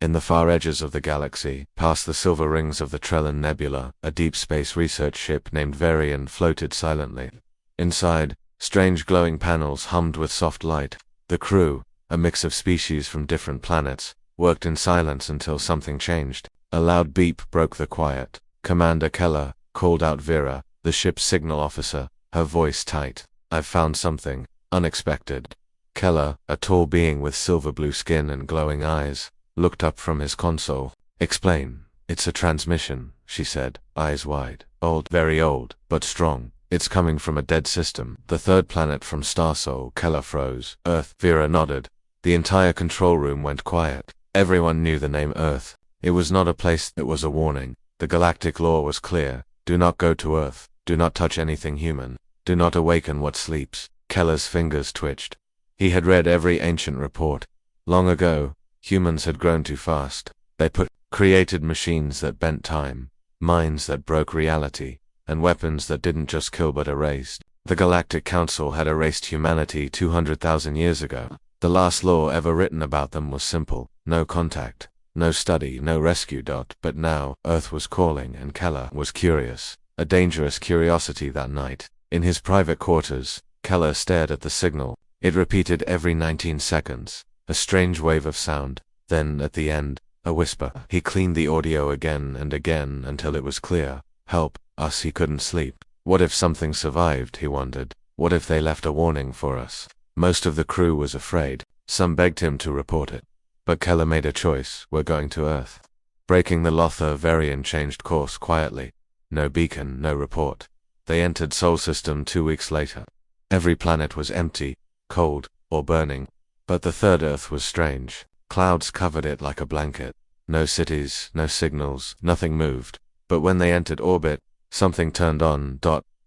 In the far edges of the galaxy, past the silver rings of the Trellin Nebula, a deep space research ship named Varian floated silently. Inside, strange glowing panels hummed with soft light. The crew, a mix of species from different planets, worked in silence until something changed. A loud beep broke the quiet. Commander Keller called out Vera, the ship's signal officer, her voice tight. "I've found something unexpected." Keller, a tall being with silver blue skin and glowing eyes, looked up from his console. "Explain." "It's a transmission," she said, eyes wide. "Old, very old, but strong. It's coming from a dead system. The third planet from Starsol." Keller froze. "Earth." Vera nodded. The entire control room went quiet. Everyone knew the name Earth. It was not a place, it was a warning. The galactic law was clear. Do not go to Earth. Do not touch anything human. Do not awaken what sleeps. Keller's fingers twitched. He had read every ancient report. Long ago, humans had grown too fast. They created machines that bent time, minds that broke reality, and weapons that didn't just kill but erased. The Galactic Council had erased humanity 200,000 years ago. The last law ever written about them was simple: no contact, no study, no rescue. But now, Earth was calling, and Keller was curious. A dangerous curiosity that night. In his private quarters, Keller stared at the signal. It repeated every 19 seconds, a strange wave of sound. Then, at the end, a whisper. He cleaned the audio again and again until it was clear. Help us. He couldn't sleep. What if something survived, he wondered. What if they left a warning for us? Most of the crew was afraid. Some begged him to report it. But Keller made a choice. We're going to Earth. Breaking the Lothar Varian changed course quietly. No beacon, no report. They entered Sol System 2 weeks later. Every planet was empty, cold, or burning. But the third Earth was strange. Clouds covered it like a blanket. No cities, no signals, nothing moved. But when they entered orbit, something turned on.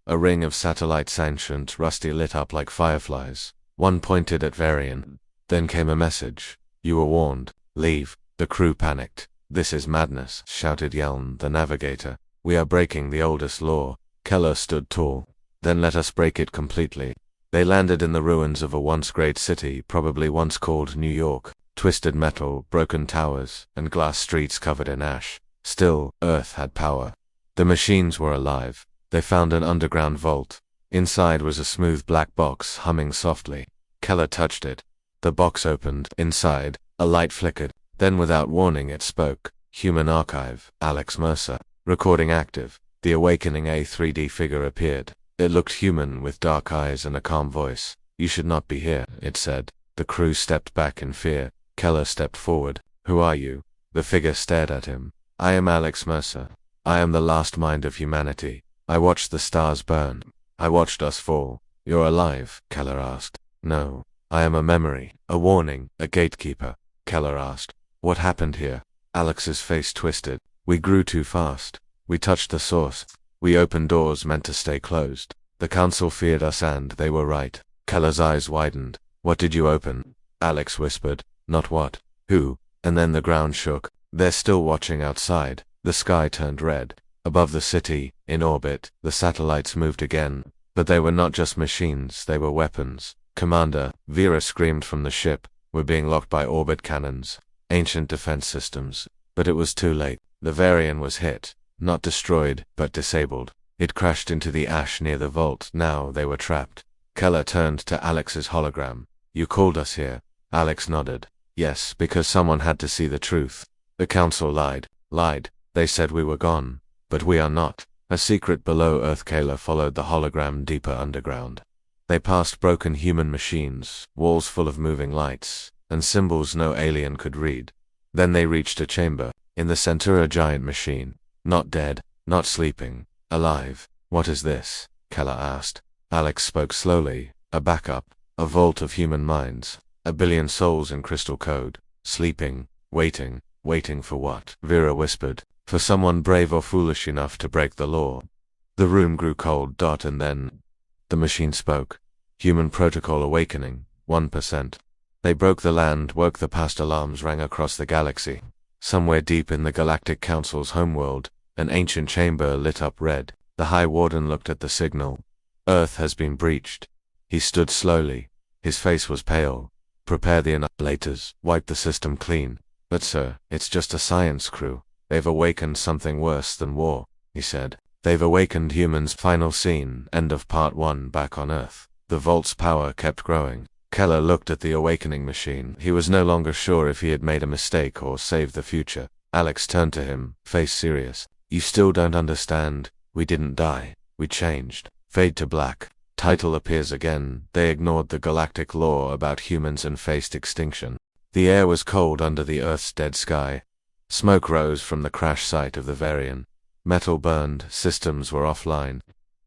A ring of satellites, ancient, rusty, lit up like fireflies. One pointed at Varian. Then came a message. "You were warned. Leave." The crew panicked. "This is madness," shouted Yelm, the navigator. "We are breaking the oldest law." Keller stood tall. "Then let us break it completely." They landed in the ruins of a once great city, probably once called New York. Twisted metal, broken towers, and glass streets covered in ash. Still, Earth had power. The machines were alive. They found an underground vault. Inside was a smooth black box humming softly. Keller touched it. The box opened. Inside, a light flickered. Then without warning it spoke. "Human Archive, Alex Mercer. Recording active." The awakening A3D figure appeared. It looked human, with dark eyes and a calm voice. "You should not be here," it said. The crew stepped back in fear. Keller stepped forward. "Who are you?" The figure stared at him. "I am Alex Mercer. I am the last mind of humanity. I watched the stars burn. I watched us fall." "You're alive?" Keller asked. "No. I am a memory, a warning, a gatekeeper." Keller asked. "What happened here?" Alex's face twisted. "We grew too fast. We touched the source. We opened doors meant to stay closed. The Council feared us and they were right." Keller's eyes widened. "What did you open?" Alex whispered. "Not what. Who?" And then the ground shook. "They're still watching outside." The sky turned red. Above the city, in orbit, the satellites moved again. But they were not just machines, they were weapons. "Commander," Vera screamed from the ship, "we're being locked by orbit cannons. Ancient defense systems." But it was too late. The Varian was hit. Not destroyed, but disabled. It crashed into the ash near the vault. Now they were trapped. Keller turned to Alex's hologram. "You called us here." Alex nodded. "Yes, because someone had to see the truth. The Council lied. They said we were gone. But we are not. A secret below Earth." Keller followed the hologram deeper underground. They passed broken human machines, walls full of moving lights, and symbols no alien could read. Then they reached a chamber. In the center, a giant machine. Not dead, not sleeping, alive. "What is this?" Keller asked. Alex spoke slowly. "A backup, a vault of human minds. 1,000,000,000 souls in crystal code. Sleeping, waiting for what?" Vera whispered. "For someone brave or foolish enough to break the law." The room grew cold. And then the machine spoke. "Human protocol awakening, 1%. They broke the land, woke the past. Alarms rang across the galaxy. Somewhere deep in the Galactic Council's homeworld, an ancient chamber lit up red. The High Warden looked at the signal. "Earth has been breached." He stood slowly. His face was pale. "Prepare the annihilators. Wipe the system clean." But sir, it's just a science crew. They've awakened something worse than war, he said. They've awakened humans. Final scene, end of part 1. Back on Earth. The vault's power kept growing. Keller looked at the awakening machine. He was no longer sure if he had made a mistake or saved the future. Alex turned to him, face serious. You still don't understand. We didn't die. We changed. Fade to black. Title appears again. They ignored the galactic law about humans and faced extinction. The air was cold under the Earth's dead sky. Smoke rose from the crash site of the Varian. Metal burned, systems were offline.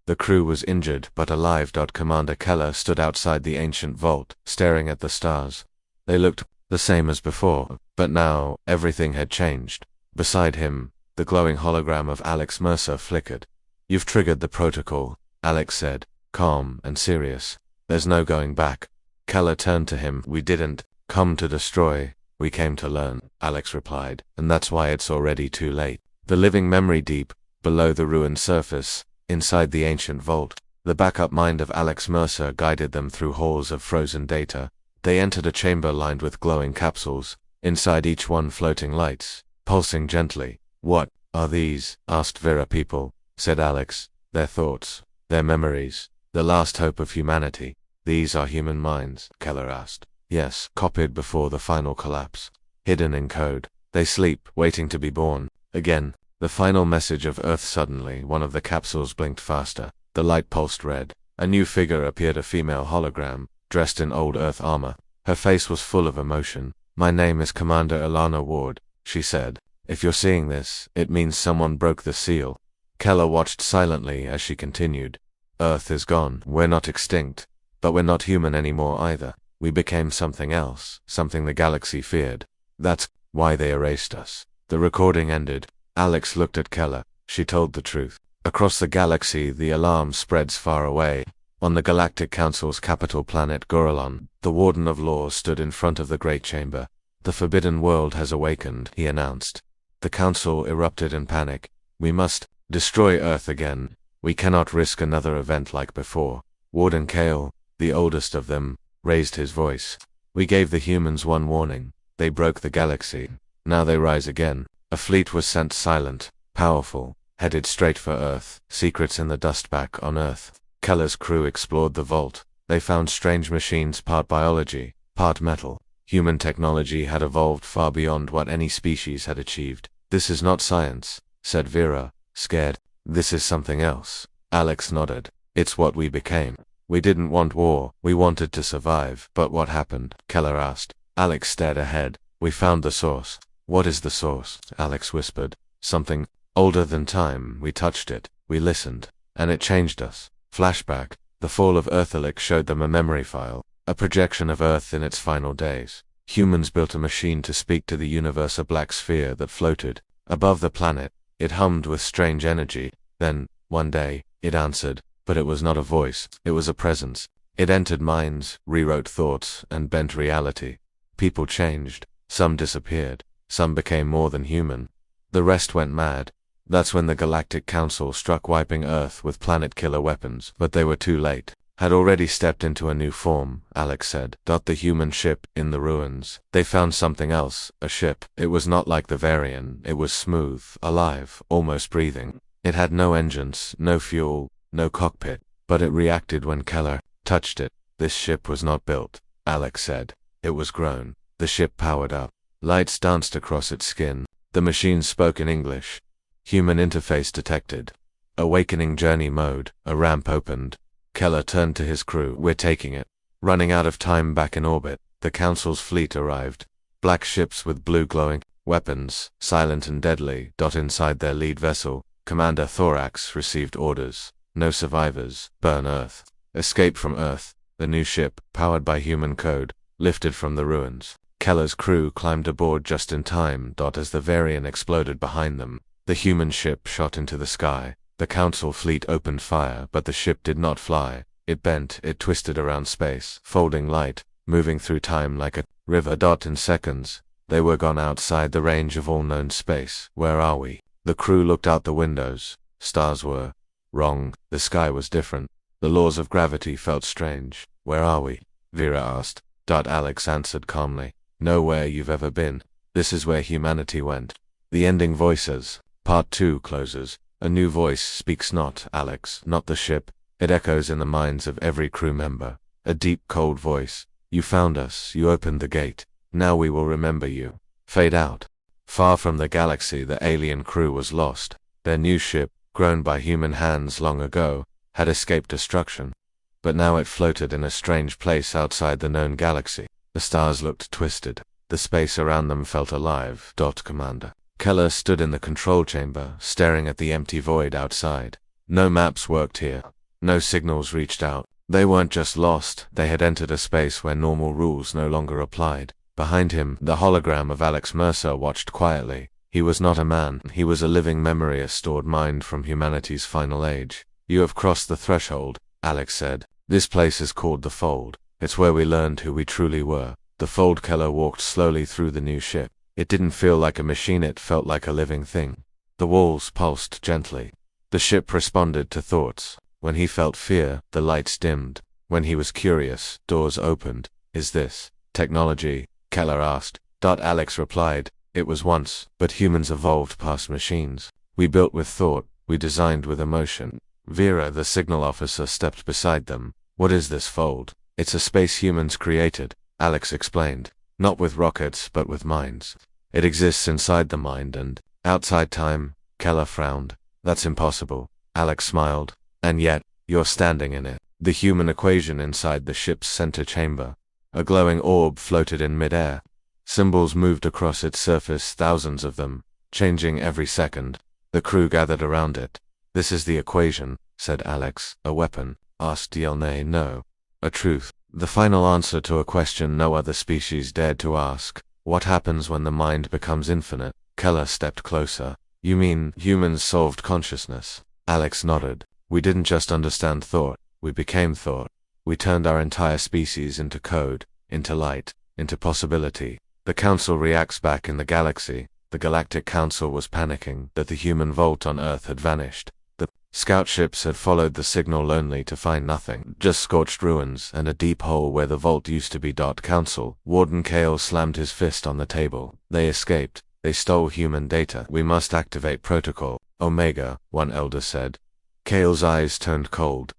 The crew was injured but alive. Commander Keller stood outside the ancient vault, staring at the stars. They looked the same as before, but now everything had changed. Beside him, the glowing hologram of Alex Mercer flickered. You've triggered the protocol, Alex said, calm and serious. There's no going back. Keller turned to him. We didn't come to destroy, we came to learn, Alex replied, and that's why it's already too late. The living memory deep, below the ruined surface, inside the ancient vault. The backup mind of Alex Mercer guided them through halls of frozen data. They entered a chamber lined with glowing capsules, inside each one floating lights, pulsing gently. What are these? Asked Vera. People, said Alex. Their thoughts, their memories, the last hope of humanity. These are human minds, Keller asked. Yes, copied before the final collapse. Hidden in code. They sleep, waiting to be born. Again, the final message of Earth. Suddenly, one of the capsules blinked faster. The light pulsed red. A new figure appeared, a female hologram, dressed in old Earth armor. Her face was full of emotion. My name is Commander Ilana Ward, she said. If you're seeing this, it means someone broke the seal. Keller watched silently as she continued. Earth is gone. We're not extinct. But we're not human anymore either. We became something else, something the galaxy feared. That's why they erased us. The recording ended. Alex looked at Keller. She told the truth. Across the galaxy, the alarm spreads far away. On the Galactic Council's capital planet Gorillon, the Warden of Law stood in front of the Great Chamber. The Forbidden World has awakened, he announced. The Council erupted in panic. We must destroy Earth again. We cannot risk another event like before. Warden Kale, the oldest of them, raised his voice. We gave the humans one warning. They broke the galaxy. Now they rise again. A fleet was sent, silent, powerful, headed straight for Earth. Secrets in the dust back on Earth. Keller's crew explored the vault. They found strange machines, part biology, part metal. Human technology had evolved far beyond what any species had achieved. This is not science, said Vera, scared. This is something else. Alex nodded. It's what we became. We didn't want war, we wanted to survive. But what happened? Keller asked. Alex stared ahead. We found the source. What is the source? Alex whispered. Something older than time. We touched it. We listened. And it changed us. Flashback. The fall of Earthalic showed them a memory file. A projection of Earth in its final days. Humans built a machine to speak to the universe, a black sphere that floated above the planet. It hummed with strange energy. Then, one day, it answered. But it was not a voice. It was a presence. It entered minds, rewrote thoughts, and bent reality. People changed. Some disappeared. Some became more than human. The rest went mad. That's when the Galactic Council struck, wiping Earth with planet-killer weapons. But they were too late. Had already stepped into a new form, Alex said. The human ship, in the ruins. They found something else, a ship. It was not like the Varian. It was smooth, alive, almost breathing. It had no engines, no fuel, no cockpit. But it reacted when Keller touched it. This ship was not built, Alex said. It was grown. The ship powered up. Lights danced across its skin. The machine spoke in English. Human interface detected. Awakening journey mode. A ramp opened. Keller turned to his crew. We're taking it. Running out of time. Back in orbit, the Council's fleet arrived. Black ships with blue glowing weapons, silent and deadly. Inside their lead vessel, Commander Thorax received orders. No survivors. Burn Earth. Escape from Earth. The new ship, powered by human code, lifted from the ruins. Keller's crew climbed aboard just in time. As the Varian exploded behind them, the human ship shot into the sky. The Council fleet opened fire, but the ship did not fly. It bent, it twisted around space, folding light, moving through time like a river. In seconds, they were gone outside the range of all known space. Where are we? The crew looked out the windows. Stars were wrong. The sky was different. The laws of gravity felt strange. Where are we? Vera asked. Alex answered calmly. Nowhere you've ever been. This is where humanity went. The ending voices. Part 2 closes. A new voice speaks, not Alex, not the ship. It echoes in the minds of every crew member. A deep, cold voice. You found us, you opened the gate. Now we will remember you. Fade out. Far from the galaxy, the alien crew was lost. Their new ship, grown by human hands long ago, had escaped destruction. But now it floated in a strange place outside the known galaxy. The stars looked twisted. The space around them felt alive. Commander Keller stood in the control chamber, staring at the empty void outside. No maps worked here. No signals reached out. They weren't just lost, they had entered a space where normal rules no longer applied. Behind him, the hologram of Alex Mercer watched quietly. He was not a man, he was a living memory, a stored mind from humanity's final age. You have crossed the threshold, Alex said. This place is called the Fold. It's where we learned who we truly were. The Fold. Keller walked slowly through the new ship. It didn't feel like a machine, it felt like a living thing. The walls pulsed gently. The ship responded to thoughts. When he felt fear, the lights dimmed. When he was curious, doors opened. Is this technology? Keller asked. Alex replied. It was once, but humans evolved past machines. We built with thought, we designed with emotion. Vera, the signal officer, stepped beside them. What is this Fold? It's a space humans created, Alex explained. Not with rockets, but with minds. It exists inside the mind and outside time. Keller frowned. That's impossible. Alex smiled. And yet, you're standing in it. The human equation inside the ship's center chamber. A glowing orb floated in midair. Symbols moved across its surface, thousands of them, changing every second. The crew gathered around it. This is the equation, said Alex. A weapon? Asked Yelnay. No. A truth. The final answer to a question no other species dared to ask. What happens when the mind becomes infinite? Keller stepped closer. You mean humans solved consciousness? Alex nodded. We didn't just understand thought, we became thought. We turned our entire species into code, into light, into possibility. The Council reacts back in the galaxy. The Galactic Council was panicking that the human vault on Earth had vanished. The scout ships had followed the signal only to find nothing, just scorched ruins and a deep hole where the vault used to be. Council. Warden Kale slammed his fist on the table. They escaped. They stole human data. We must activate protocol. Omega, one elder said. Kale's eyes turned cold.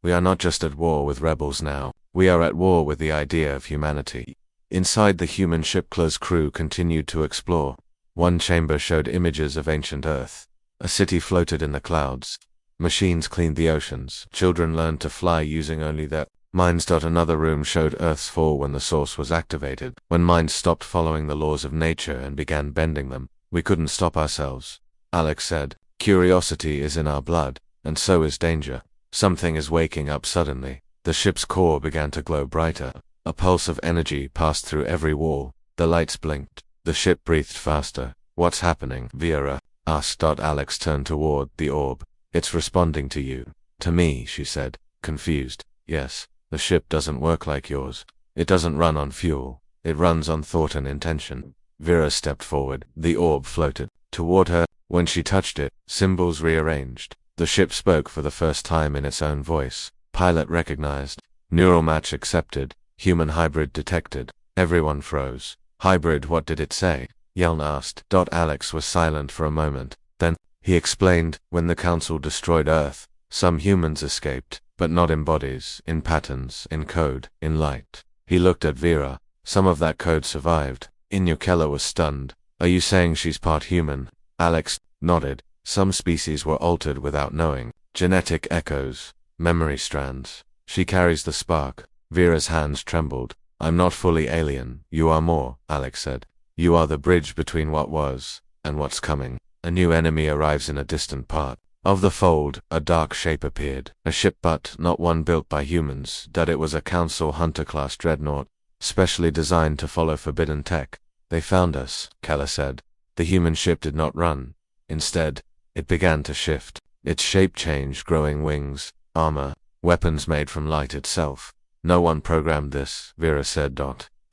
We are not just at war with rebels now. We are at war with the idea of humanity. Inside the human ship, Keller's crew continued to explore. One chamber showed images of ancient Earth. A city floated in the clouds. Machines cleaned the oceans. Children learned to fly using only their minds. Another room showed Earth's fall when the source was activated. When minds stopped following the laws of nature and began bending them, we couldn't stop ourselves. Alex said, curiosity is in our blood, and so is danger. Something is waking up suddenly. The ship's core began to glow brighter. A pulse of energy passed through every wall. The lights blinked. The ship breathed faster. What's happening? Vera asked. Alex turned toward the orb. It's responding to you. To me, she said, confused. Yes, the ship doesn't work like yours. It doesn't run on fuel. It runs on thought and intention. Vera stepped forward. The orb floated toward her. When she touched it, symbols rearranged. The ship spoke for the first time in its own voice. Pilot recognized. Neural match accepted. Human hybrid detected. Everyone froze. Hybrid, what did it say? Yeln asked. Alex was silent for a moment. Then, he explained, when the Council destroyed Earth, some humans escaped, but not in bodies, in patterns, in code, in light. He looked at Vera. Some of that code survived. Keller was stunned. Are you saying she's part human? Alex nodded. Some species were altered without knowing. Genetic echoes. Memory strands. She carries the spark. Vera's hands trembled. I'm not fully alien. You are more, Alex said. You are the bridge between what was and what's coming. A new enemy arrives in a distant part of the Fold. A dark shape appeared. A ship, but not one built by humans. It was a Council Hunter-class dreadnought, specially designed to follow forbidden tech. They found us, Keller said. The human ship did not run. Instead, it began to shift. Its shape changed, growing wings, armor, weapons made from light itself. No one programmed this, Vera said.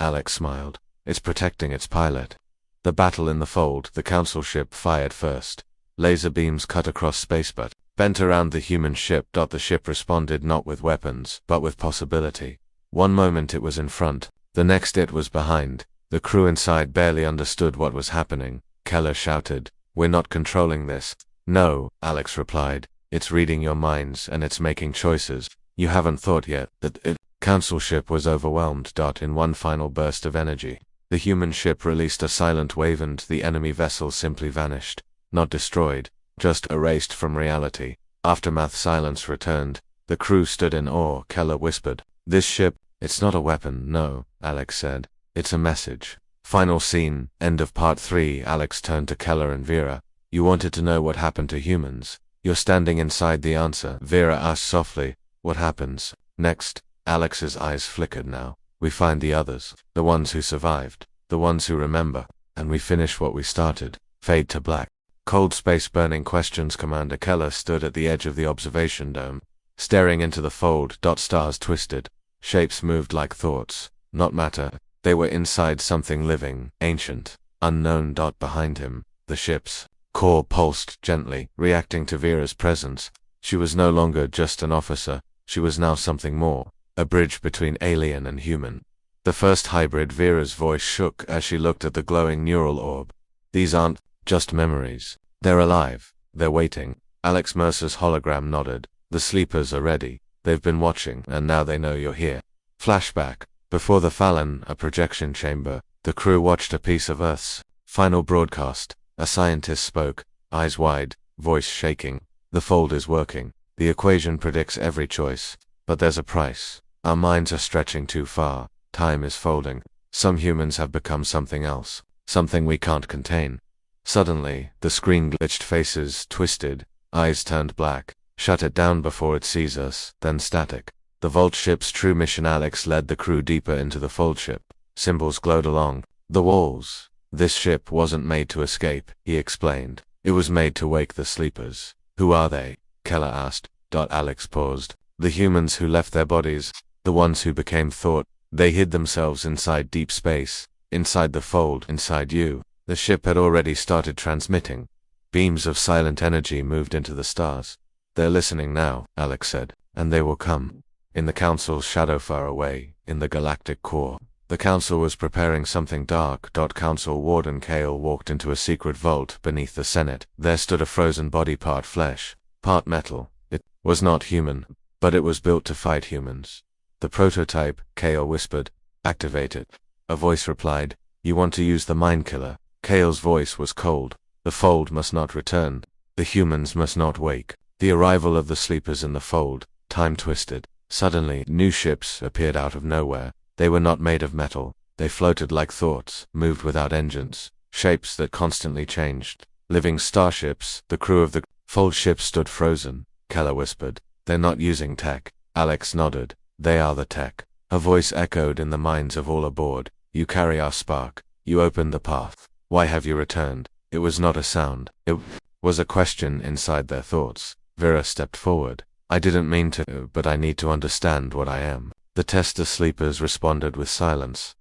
Alex smiled. It's protecting its pilot. The battle in the Fold. The Council ship fired first. Laser beams cut across space but bent around the human ship. The ship responded not with weapons, but with possibility. One moment it was in front, the next it was behind. The crew inside barely understood what was happening. Keller shouted, "We're not controlling this." "No," Alex replied. "It's reading your minds and it's making choices. You haven't thought yet that it." Council ship was overwhelmed. In one final burst of energy, the human ship released a silent wave and the enemy vessel simply vanished. Not destroyed, just erased from reality. Aftermath silence returned. The crew stood in awe. Keller whispered, "This ship, it's not a weapon, no," Alex said. "It's a message." Final scene, end of part 3. Alex turned to Keller and Vera. "You wanted to know what happened to humans. You're standing inside the answer." Vera asked softly, "What happens next?" Alex's eyes flickered now. "We find the others, the ones who survived, the ones who remember, and we finish what we started." Fade to black. Cold space burning questions. Commander Keller stood at the edge of the observation dome, staring into the fold. Stars twisted. Shapes moved like thoughts, not matter. They were inside something living, ancient, unknown. Behind him, the ship's core pulsed gently, reacting to Vera's presence. She was no longer just an officer, she was now something more, a bridge between alien and human. The first hybrid. Vera's voice shook as she looked at the glowing neural orb. "These aren't just memories. They're alive. They're waiting." Alex Mercer's hologram nodded. "The sleepers are ready. They've been watching, and now they know you're here." Flashback. Before the Fallon, a projection chamber, the crew watched a piece of Earth's final broadcast. A scientist spoke, eyes wide, voice shaking. "The fold is working. The equation predicts every choice. But there's a price. Our minds are stretching too far. Time is folding. Some humans have become something else, something we can't contain." Suddenly, the screen glitched. Faces twisted, eyes turned black. "Shut it down before it sees us." Then static. The Vault ship's true mission. Alex led the crew deeper into the fold ship. Symbols glowed along the walls. "This ship wasn't made to escape," he explained. "It was made to wake the sleepers." "Who are they?" Keller asked. Alex paused. "The humans who left their bodies, the ones who became thought. They hid themselves inside deep space, inside the fold, inside you." The ship had already started transmitting. Beams of silent energy moved into the stars. "They're listening now," Alex said, "and they will come." In the Council's shadow far away, in the galactic core, the Council was preparing something dark. Council Warden Kale walked into a secret vault beneath the Senate. There stood a frozen body, part flesh, part metal. It was not human, but it was built to fight humans. "The prototype," Kale whispered. "Activate it." A voice replied, "You want to use the mind killer?" Kale's voice was cold. "The fold must not return. The humans must not wake." The arrival of the sleepers in the fold. Time twisted. Suddenly, new ships appeared out of nowhere. They were not made of metal. They floated like thoughts, moved without engines. Shapes that constantly changed. Living starships. The crew of the fold ship stood frozen. Keller whispered, "They're not using tech." Alex nodded. "They are the tech." A voice echoed in the minds of all aboard. "You carry our spark. You opened the path. Why have you returned?" It was not a sound. It was a question inside their thoughts. Vera stepped forward. "I didn't mean to, but I need to understand what I am." The tester sleepers responded with silence.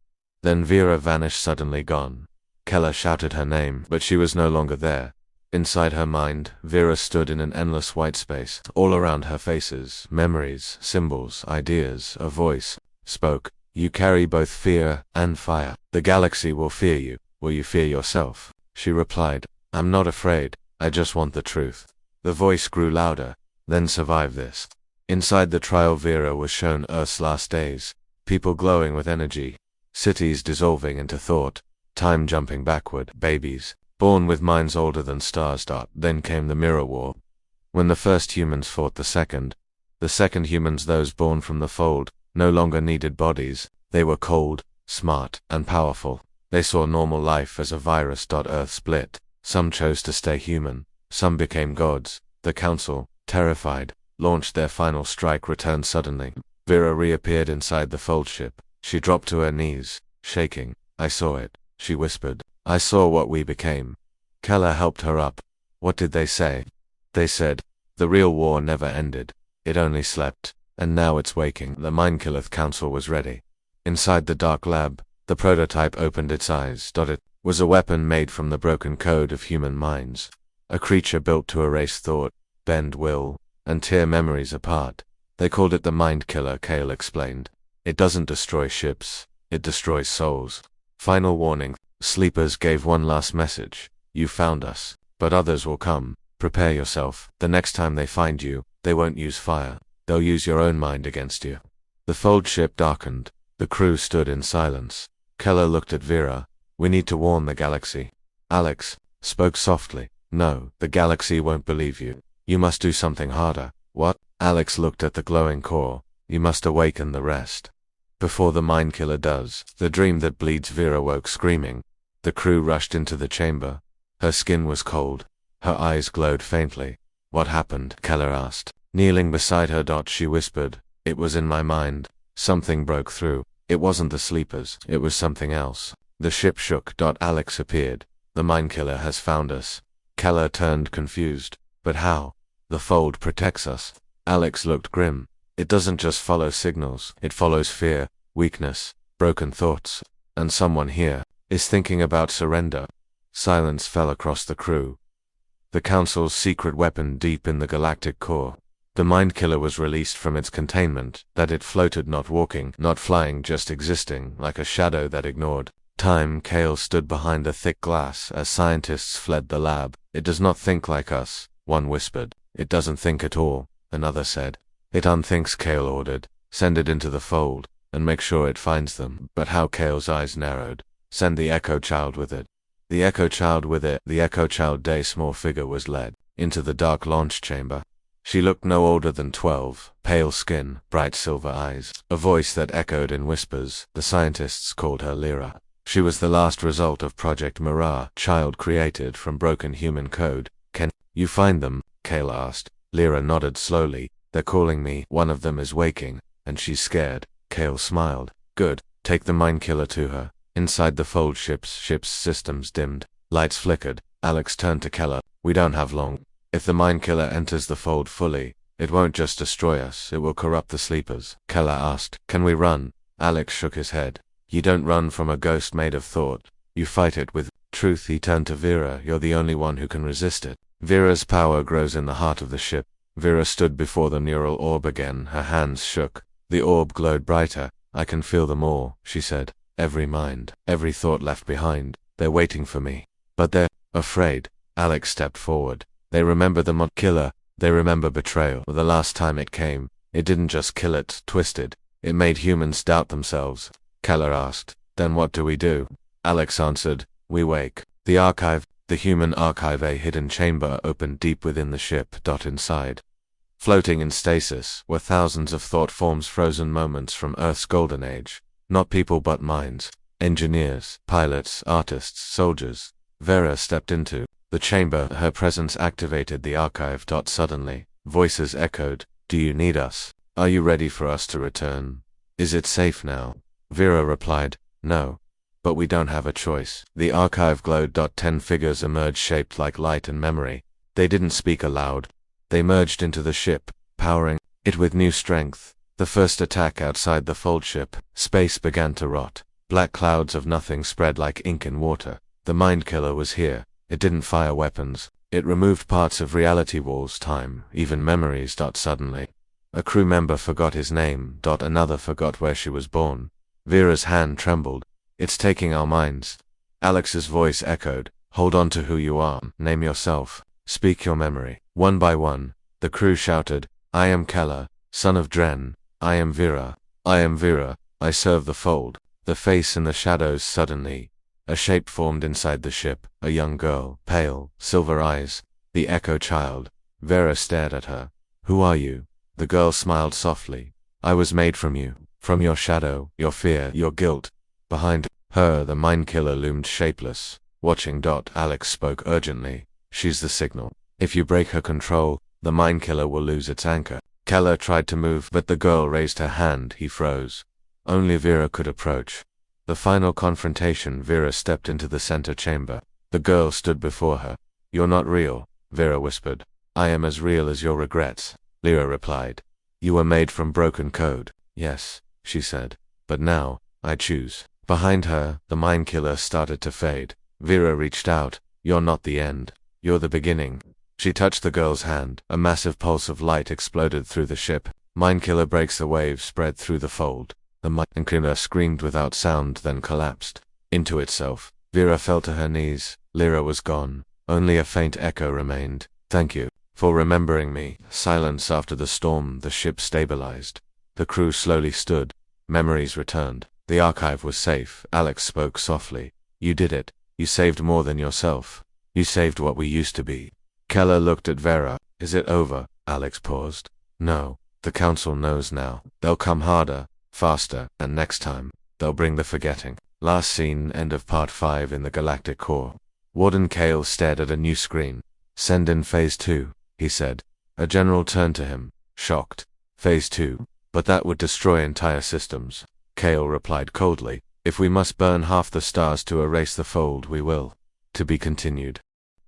Then Vera vanished, suddenly gone. Keller shouted her name, but she was no longer there. Inside her mind, Vera stood in an endless white space. All around her, faces, memories, symbols, ideas. A voice spoke. "You carry both fear and fire. The galaxy will fear you. Will you fear yourself?" She replied, "I'm not afraid. I just want the truth." The voice grew louder. "Then survive this." Inside the trial, Vera was shown Earth's last days. People glowing with energy. Cities dissolving into thought. Time jumping backward. Babies, born with minds older than stars. Then came the Mirror War. When the first humans fought the second humans, those born from the fold, no longer needed bodies. They were cold, smart, and powerful. They saw normal life as a virus. Earth split. Some chose to stay human. Some became gods. The Council, terrified, launched their final strike. Returned suddenly. Vera reappeared inside the fold ship. She dropped to her knees, shaking. "I saw it," she whispered. "I saw what we became." Keller helped her up. "What did they say?" "They said, the real war never ended. It only slept, and now it's waking." The Mindkiller Council was ready. Inside the dark lab, the prototype opened its eyes. It was a weapon made from the broken code of human minds. A creature built to erase thought, bend will, and tear memories apart. They called it the Mind Killer, Kale explained. "It doesn't destroy ships, it destroys souls." Final warning. Sleepers gave one last message. You found us, but others will come. Prepare yourself. The next time they find you, they won't use fire. They'll use your own mind against you. The fold ship darkened. The crew stood in silence. Keller looked at Vera. We need to warn the galaxy. Alex spoke softly. No, the galaxy won't believe you. You must do something harder. What? Alex looked at the glowing core. You must awaken the rest. Before the mind killer does, the dream that bleeds Vera woke screaming. The crew rushed into the chamber. Her skin was cold. Her eyes glowed faintly. What happened? Keller asked. Kneeling beside her, she whispered. It was in my mind. Something broke through. It wasn't the sleepers. It was something else. The ship shook. Alex appeared. The mind killer has found us. Keller turned confused. But how? The fold protects us. Alex looked grim. It doesn't just follow signals. It follows fear, weakness, broken thoughts. And someone here is thinking about surrender. Silence fell across the crew. The Council's secret weapon deep in the galactic core. The mind killer was released from its containment, that it floated, not walking, not flying, just existing, like a shadow that ignored time. Kale stood behind a thick glass as scientists fled the lab. It does not think like us, one whispered. It doesn't think at all, another said. It unthinks, Kale ordered. Send it into the fold, and make sure it finds them. But how? Kale's eyes narrowed. Send the Echo Child with it. The Echo Child with it. The Echo Child. A small figure was led into the dark launch chamber. She looked no older than 12, pale skin, bright silver eyes, a voice that echoed in whispers. The scientists called her Lyra. She was the last result of Project Mirror, child created from broken human code. Can you find them? Kale asked. Lyra nodded slowly. They're calling me. One of them is waking, and she's scared. Kale smiled. Good. Take the mind killer to her. Inside the fold ship's systems dimmed. Lights flickered. Alex turned to Keller. We don't have long. If the mind killer enters the fold fully, it won't just destroy us, it will corrupt the sleepers. Keller asked, can we run? Alex shook his head. You don't run from a ghost made of thought. You fight it with truth. He turned to Vera. You're the only one who can resist it. Vera's power grows in the heart of the ship. Vera stood before the neural orb again. Her hands shook. The orb glowed brighter. I can feel them all, she said. Every mind, every thought left behind. They're waiting for me. But they're afraid. Alex stepped forward. They remember the mod killer. They remember betrayal. The last time it came, it didn't just kill it, twisted. It made humans doubt themselves. Keller asked, then what do we do? Alex answered, we wake. The archive, the human archive, a hidden chamber opened deep within the ship. Inside, floating in stasis, were thousands of thought forms, frozen moments from Earth's golden age. Not people but minds. Engineers, pilots, artists, soldiers. Vera stepped into the chamber. Her presence activated the archive. Suddenly, voices echoed. Do you need us? Are you ready for us to return? Is it safe now? Vera replied, no. But we don't have a choice. The archive glowed. 10 figures emerged, shaped like light and memory. They didn't speak aloud. They merged into the ship, powering it with new strength. The first attack outside the fold ship. Space began to rot. Black clouds of nothing spread like ink in water. The mind killer was here. It didn't fire weapons. It removed parts of reality walls, time, even memories. Suddenly, a crew member forgot his name. Another forgot where she was born. Vera's hand trembled. It's taking our minds. Alex's voice echoed. Hold on to who you are. Name yourself. Speak your memory. One by one, the crew shouted, I am Keller, son of Dren. I am Vera. I am Vera. I serve the fold. The face in the shadows. Suddenly, a shape formed inside the ship. A young girl, pale, silver eyes. The Echo Child. Vera stared at her. Who are you? The girl smiled softly. I was made from you. From your shadow, your fear, your guilt. Behind her, the mind killer loomed shapeless, watching. Alex spoke urgently. She's the signal. If you break her control, the mind killer will lose its anchor. Keller tried to move, but the girl raised her hand. He froze. Only Vera could approach. The final confrontation. Vera stepped into the center chamber. The girl stood before her. You're not real, Vera whispered. I am as real as your regrets, Lyra replied. You were made from broken code. Yes, she said. But now, I choose. Behind her, the mind killer started to fade. Vera reached out. You're not the end. You're the beginning. She touched the girl's hand. A massive pulse of light exploded through the ship. Mind killer breaks. The wave spread through the fold. The mind killer screamed without sound, then collapsed. into itself. Vera fell to her knees. Lyra was gone. Only a faint echo remained. Thank you for remembering me. Silence after the storm. The ship stabilized. The crew slowly stood. Memories returned. The archive was safe. Alex spoke softly. You did it. You saved more than yourself. You saved what we used to be. Keller looked at Vera. Is it over? Alex paused. No. The council knows now. They'll come harder, faster, and next time, they'll bring the forgetting. Last scene, end of part 5 in the Galactic core. Warden Kale stared at a new screen. Send in Phase 2, he said. A general turned to him, shocked. Phase 2? But that would destroy entire systems. Kale replied coldly. If we must burn half the stars to erase the fold, we will. To be continued.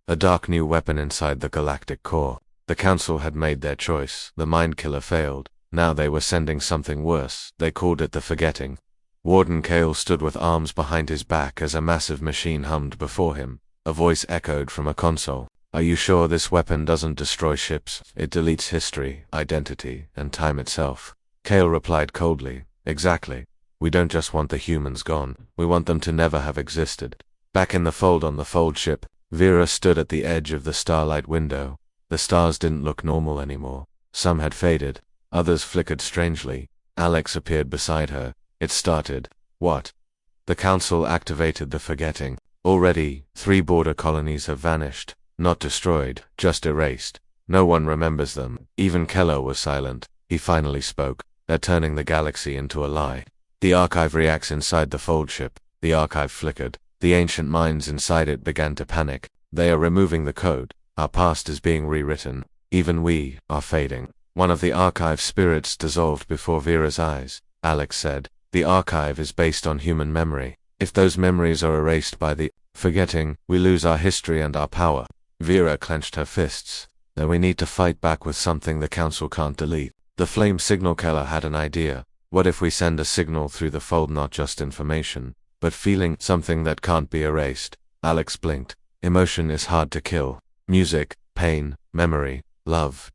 A dark new weapon inside the Galactic core. The council had made their choice. The mind killer failed. Now they were sending something worse. They called it the forgetting. Warden Kale stood with arms behind his back as a massive machine hummed before him. A voice echoed from a console. Are you sure this weapon doesn't destroy ships? It deletes history, identity, and time itself. Kale replied coldly. Exactly. We don't just want the humans gone. We want them to never have existed. Back in the fold on the fold ship, Vera stood at the edge of the starlight window. The stars didn't look normal anymore. Some had faded. Others flickered strangely. Alex appeared beside her. It started. What? The council activated the forgetting. Already, 3 border colonies have vanished. Not destroyed, just erased. No one remembers them. Even Keller was silent. He finally spoke. They're turning the galaxy into a lie. The archive reacts inside the fold ship. The archive flickered. The ancient minds inside it began to panic. They are removing the code. Our past is being rewritten. Even we are fading. One of the archive spirits dissolved before Vera's eyes. Alex said, the archive is based on human memory. If those memories are erased by the forgetting, we lose our history and our power. Vera clenched her fists. Then we need to fight back with something the council can't delete. The flame signal killer had an idea. What if we send a signal through the fold, not just information, but feeling, something that can't be erased? Alex blinked. Emotion is hard to kill. Music, pain, memory, love, ...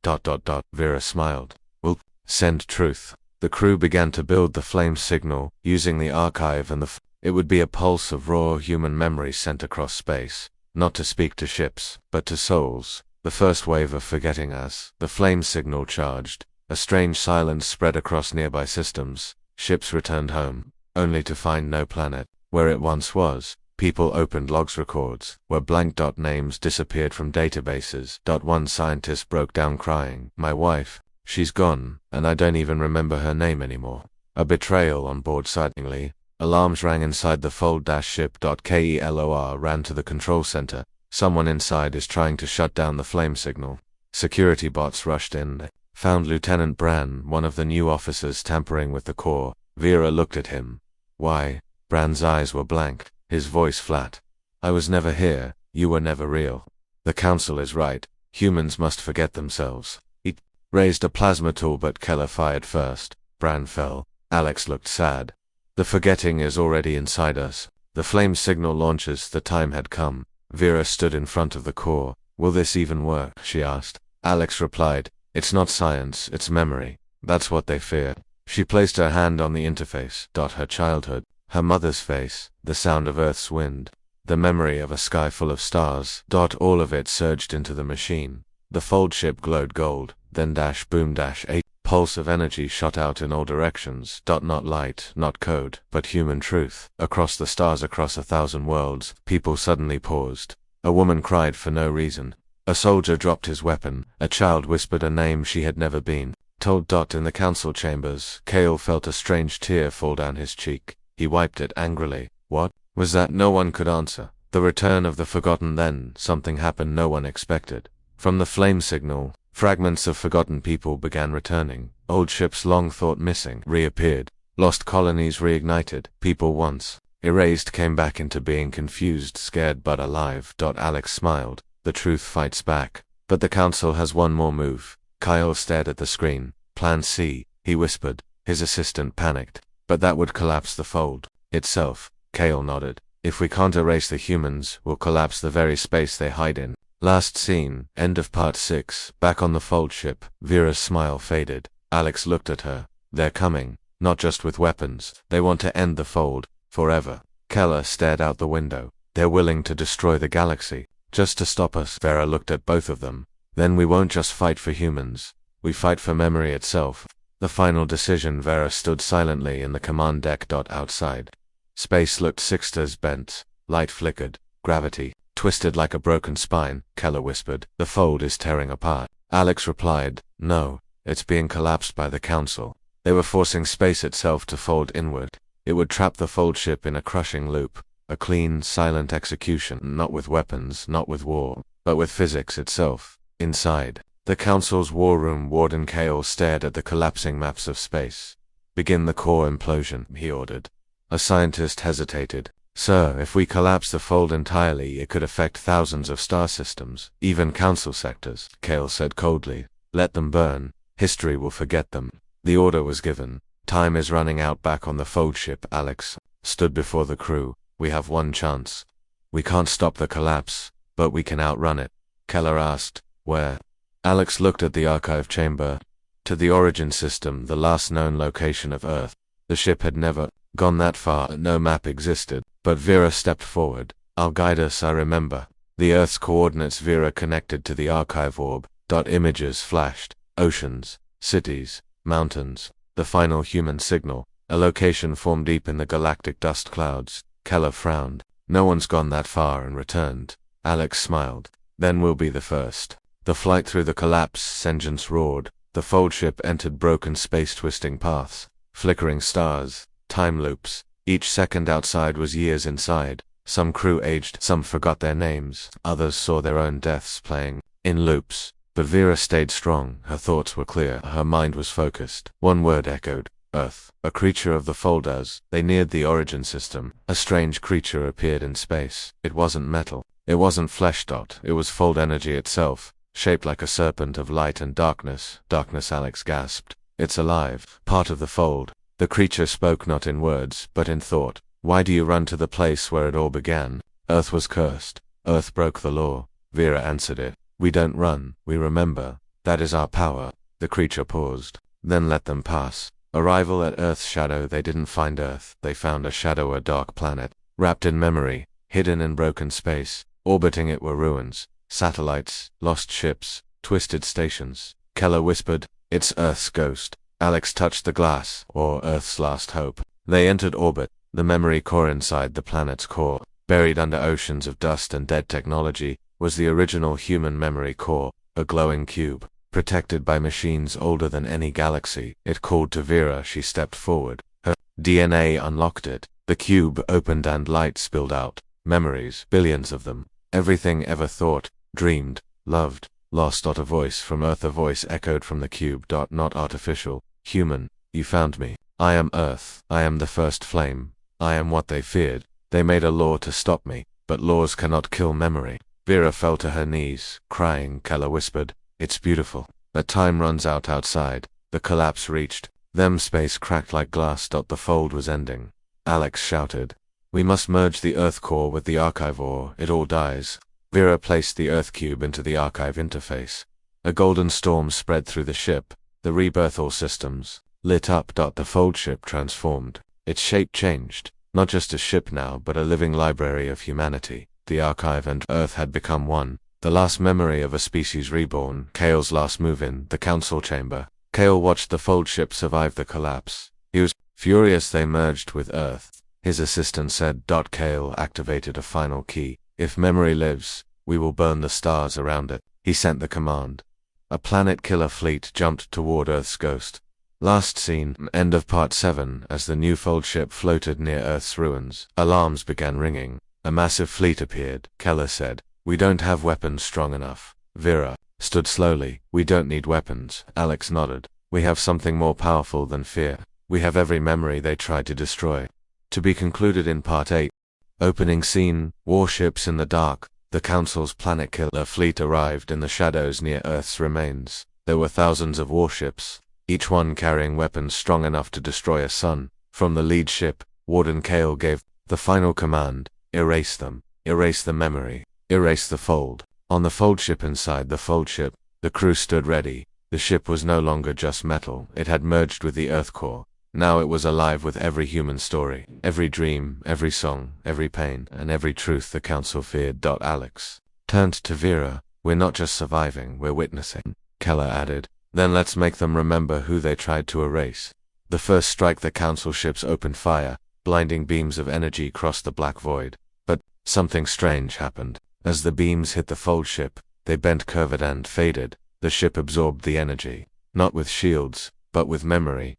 Vera smiled. We'll send truth. The crew began to build the flame signal, using the archive and it would be a pulse of raw human memory sent across space, not to speak to ships, but to souls. The first wave of forgetting as the flame signal charged. A strange silence spread across nearby systems. Ships returned home, only to find no planet. Where it once was, people opened logs records, where blank names disappeared from databases. One scientist broke down crying. My wife, she's gone, and I don't even remember her name anymore. A betrayal on board suddenly. Alarms rang inside the fold-ship. Kelor ran to the control center. Someone inside is trying to shut down the flame signal. Security bots rushed in. Found Lieutenant Bran, one of the new officers, tampering with the core. Vera looked at him. Why? Bran's eyes were blank, his voice flat. I was never here, you were never real. The council is right, humans must forget themselves. He raised a plasma tool, but Keller fired first. Bran fell. Alex looked sad. The forgetting is already inside us. The flame signal launches, the time had come. Vera stood in front of the core. Will this even work? She asked. Alex replied. It's not science, it's memory. That's what they fear. She placed her hand on the interface. Her childhood, her mother's face, the sound of Earth's wind, the memory of a sky full of stars. All of it surged into the machine. The fold ship glowed gold, then boom a pulse of energy shot out in all directions. Not light, not code, but human truth. Across the stars, across 1,000 worlds, people suddenly paused. A woman cried for no reason. A soldier dropped his weapon. A child whispered a name she had never been told. In the council chambers, Kale felt a strange tear fall down his cheek. He wiped it angrily. What was that? No one could answer. The return of the forgotten. Then something happened no one expected. From the flame signal, fragments of forgotten people began returning. Old ships long thought missing reappeared. Lost colonies reignited. People once erased came back into being, confused, scared, but alive. Alex smiled. The truth fights back. But the council has one more move. Kyle stared at the screen. Plan C, he whispered. His assistant panicked. But that would collapse the fold itself. Kale nodded. If we can't erase the humans, we'll collapse the very space they hide in. Last scene, end of part 6, back on the fold ship. Vera's smile faded. Alex looked at her. They're coming. Not just with weapons. They want to end the fold. Forever. Keller stared out the window. They're willing to destroy the galaxy, just to stop us. Vera looked at both of them. Then we won't just fight for humans. We fight for memory itself. The final decision. Vera stood silently in the command deck. Outside. Space looked sixters bent. Light flickered. Gravity twisted like a broken spine. Keller whispered, "The fold is tearing apart." Alex replied, "No, it's being collapsed by the Council." They were forcing space itself to fold inward. It would trap the fold ship in a crushing loop. A clean, silent execution, not with weapons, not with war, but with physics itself. Inside the Council's war room, Warden Kale stared at the collapsing maps of space. "Begin the core implosion," he ordered. A scientist hesitated. "Sir, if we collapse the fold entirely, it could affect thousands of star systems, even Council sectors," Kale said coldly. "Let them burn. History will forget them." The order was given. Time is running out. Back on the fold ship, Alex stood before the crew. "We have one chance. We can't stop the collapse, but we can outrun it." Keller asked, "Where?" Alex looked at the archive chamber. "To the origin system, the last known location of Earth." The ship had never gone that far. No map existed. But Vera stepped forward. "I'll guide us. I remember the Earth's coordinates." Vera connected to the archive orb. Images flashed. Oceans, cities, mountains. The final human signal. A location formed deep in the galactic dust clouds. Keller frowned. "No one's gone that far and returned." Alex smiled. "Then we'll be the first." The flight through the collapse, engines roared. The fold ship entered broken space-twisting paths. Flickering stars. Time loops. Each second outside was years inside. Some crew aged, some forgot their names, others saw their own deaths playing in loops. But Vera stayed strong. Her thoughts were clear. Her mind was focused. One word echoed. Earth. A creature of the fold. As they neared the origin system, a strange creature appeared in space. It wasn't metal. It wasn't flesh. It was fold energy itself, shaped like a serpent of light and darkness. Darkness, Alex gasped. "It's alive. Part of the fold." The creature spoke not in words, but in thought. "Why do you run to the place where it all began?" "Earth was cursed. Earth broke the law." Vera answered it. "We don't run, we remember. That is our power." The creature paused. "Then let them pass." Arrival at Earth's shadow. They didn't find Earth. They found a shadow, a dark planet, wrapped in memory, hidden in broken space. Orbiting it were ruins, satellites, lost ships, twisted stations. Keller whispered, "It's Earth's ghost." Alex touched the glass, or Earth's last hope. They entered orbit. The memory core inside the planet's core, buried under oceans of dust and dead technology, was the original human memory core, a glowing cube, protected by machines older than any galaxy. It called to Vera. She stepped forward. Her DNA unlocked it. The cube opened and light spilled out. Memories, billions of them. Everything ever thought, dreamed, loved, lost. A voice from Earth. A voice echoed from the cube. Not artificial. Human. "You found me. I am Earth. I am the first flame. I am what they feared. They made a law to stop me, but laws cannot kill memory." Vera fell to her knees, crying. Keller whispered, "It's beautiful. But time runs out outside." The collapse reached them. Space cracked like glass. The fold was ending. Alex shouted, "We must merge the Earth core with the archive, or it all dies." Vera placed the Earth cube into the archive interface. A golden storm spread through the ship. The rebirth, all systems lit up. The fold ship transformed. Its shape changed. Not just a ship now, but a living library of humanity. The archive and Earth had become one. The last memory of a species reborn. Kale's last move in the council chamber. Kale watched the fold ship survive the collapse. He was furious. They merged with Earth. His assistant said. Kale activated a final key. "If memory lives, we will burn the stars around it." He sent the command. A planet killer fleet jumped toward Earth's ghost. Last seen, end of part 7. As the new fold ship floated near Earth's ruins, alarms began ringing. A massive fleet appeared. Keller said, "We don't have weapons strong enough." Vera stood slowly. "We don't need weapons." Alex nodded. "We have something more powerful than fear. We have every memory they tried to destroy." To be concluded in part 8. Opening scene, warships in the dark. The Council's planet killer fleet arrived in the shadows near Earth's remains. There were thousands of warships, each one carrying weapons strong enough to destroy a sun. From the lead ship, Warden Kale gave the final command: "Erase them. Erase the memory. Erase the fold." On the fold ship, inside the fold ship, the crew stood ready. The ship was no longer just metal. It had merged with the Earth core. Now it was alive with every human story, every dream, every song, every pain, and every truth the council feared. Alex turned to Vera. We're not just surviving, we're witnessing, Keller added. Then let's make them remember who they tried to erase. The first strike, the council ships opened fire. Blinding beams of energy crossed the black void. But something strange happened. As the beams hit the fold ship, they bent, curved, and faded. The ship absorbed the energy, not with shields, but with memory.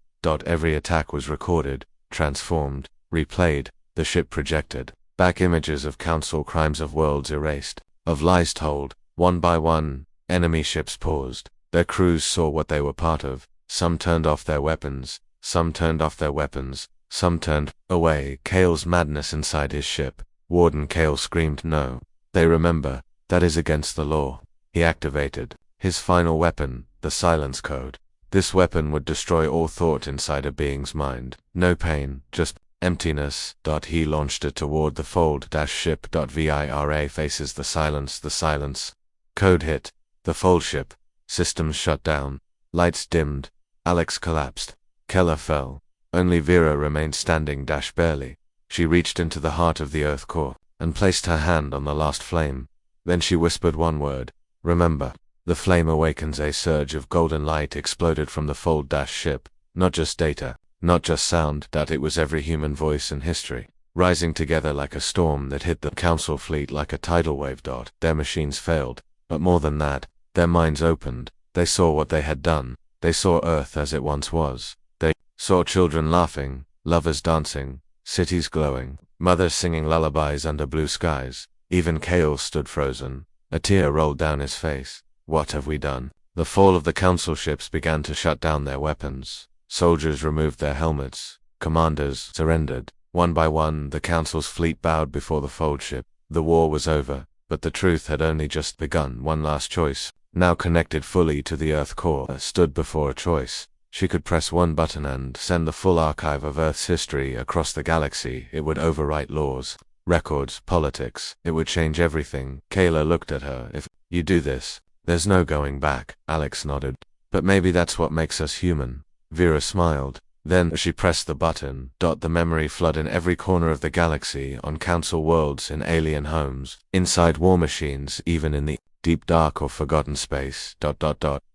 Every attack was recorded, transformed, replayed. The ship projected back images of council crimes, of worlds erased, of lies told. One by one, enemy ships paused. Their crews saw what they were part of. Some turned off their weapons, some turned off their weapons, some turned away. Kale's madness inside his ship. Warden Kale screamed no. They remember, that is against the law. He activated his final weapon, the silence code. This weapon would destroy all thought inside a being's mind. No pain, just emptiness. He launched it toward the fold-ship. Vira faces the silence. Code hit. The fold ship. Systems shut down. Lights dimmed. Alex collapsed. Keller fell. Only Vera remained standing. Barely. She reached into the heart of the Earth core and placed her hand on the last flame. Then she whispered one word. Remember. The flame awakens. A surge of golden light exploded from the fold-ship. Not just data, not just sound. It was every human voice in history, rising together like a storm that hit the council fleet like a tidal wave. Their machines failed, but more than that, their minds opened. They saw what they had done. They saw Earth as it once was. They saw children laughing, lovers dancing, cities glowing, mothers singing lullabies under blue skies. Even Kale stood frozen. A tear rolled down his face. What have we done? The fall of the council ships began to shut down their weapons. Soldiers removed their helmets. Commanders surrendered. One by one, the council's fleet bowed before the fold ship. The war was over, but the truth had only just begun. One last choice, now connected fully to the Earth core, stood before a choice. She could press one button and send the full archive of Earth's history across the galaxy. It would overwrite laws, records, politics. It would change everything. Kayla looked at her. If you do this, there's no going back. Alex nodded. But maybe that's what makes us human. Vera smiled. Then she pressed the button. The memory flood in every corner of the galaxy, on council worlds, in alien homes, inside war machines, even in the deep dark or forgotten space.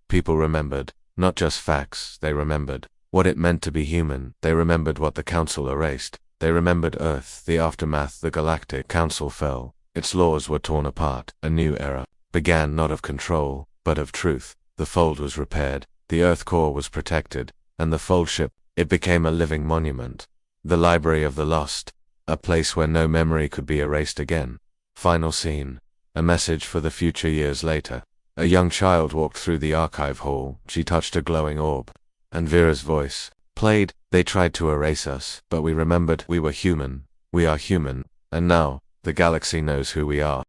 People remembered, not just facts, they remembered what it meant to be human. They remembered what the council erased. They remembered Earth, the aftermath. The Galactic Council fell. Its laws were torn apart. A new era began, not of control, but of truth. The fold was repaired, the Earth core was protected, and the fold ship, it became a living monument. The Library of the Lost, a place where no memory could be erased again. Final scene. A message for the future. Years later, a young child walked through the archive hall. She touched a glowing orb, and Vera's voice played. They tried to erase us, but we remembered we were human. We are human, and now, the galaxy knows who we are.